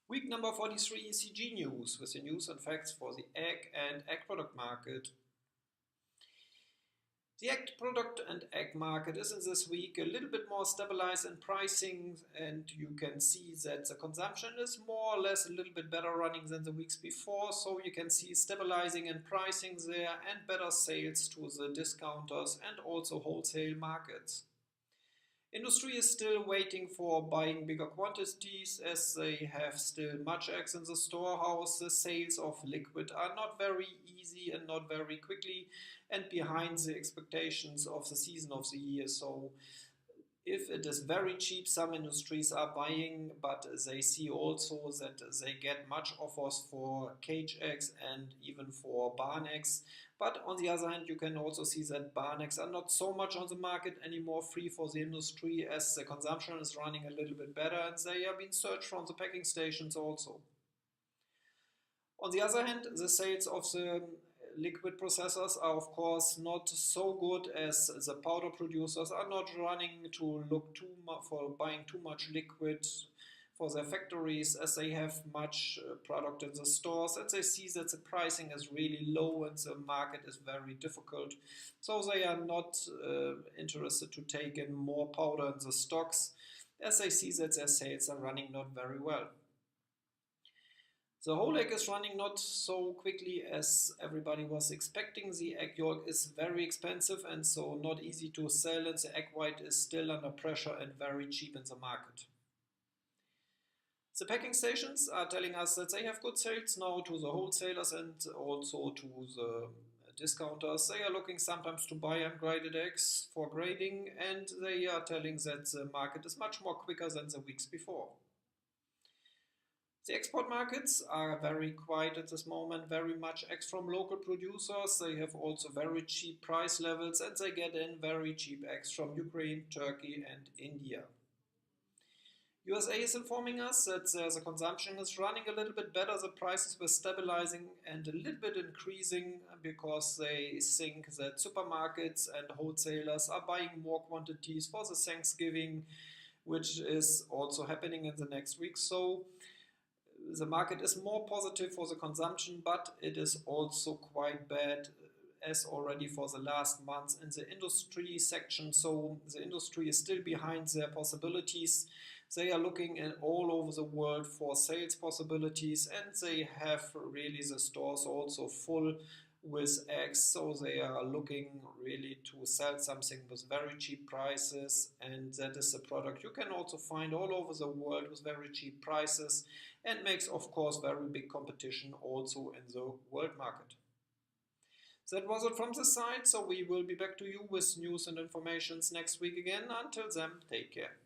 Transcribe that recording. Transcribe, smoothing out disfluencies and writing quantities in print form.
Week number 43 ECG news with the news and facts for the egg and egg product market. The egg product and egg market is in this week a little bit more stabilized in pricing, and you can see that the consumption is more or less a little bit better running than the weeks before, so you can see stabilizing in pricing there and better sales to the discounters and also wholesale markets. Industry is still waiting for buying bigger quantities as they have still much eggs in the storehouse. The sales of liquid are not very easy and not very quickly and behind the expectations of the season of the year. So if it is very cheap, some industries are buying, but they see also that they get much offers for cage eggs and even for barn eggs. But on the other hand, you can also see that barn eggs are not so much on the market anymore free for the industry as the consumption is running a little bit better and they are being searched from the packing stations also. On the other hand, the sales of the liquid processors are of course not so good as the powder producers are not running to look too much for buying too much liquid for their factories as they have much product in the stores and they see that the pricing is really low and the market is very difficult. So they are not interested to take in more powder in the stocks as they see that their sales are running not very well. The whole egg is running not so quickly as everybody was expecting. The egg yolk is very expensive and so not easy to sell, and the egg white is still under pressure and very cheap in the market. The packing stations are telling us that they have good sales now to the wholesalers and also to the discounters. They are looking sometimes to buy ungraded eggs for grading, and they are telling that the market is much more quicker than the weeks before. The export markets are very quiet at this moment, very much eggs from local producers. They have also very cheap price levels and they get in very cheap eggs from Ukraine, Turkey and India. USA is informing us that the consumption is running a little bit better. The prices were stabilizing and a little bit increasing because they think that supermarkets and wholesalers are buying more quantities for the Thanksgiving, which is also happening in the next week. So the market is more positive for the consumption, but it is also quite bad as already for the last months in the industry section. So the industry is still behind their possibilities. They are looking in all over the world for sales possibilities and they have really the stores also full with eggs, so they are looking really to sell something with very cheap prices, and that is a product you can also find all over the world with very cheap prices and makes of course very big competition also in the world market. That was it from the side, so we will be back to you with news and informations next week again. Until then, take care.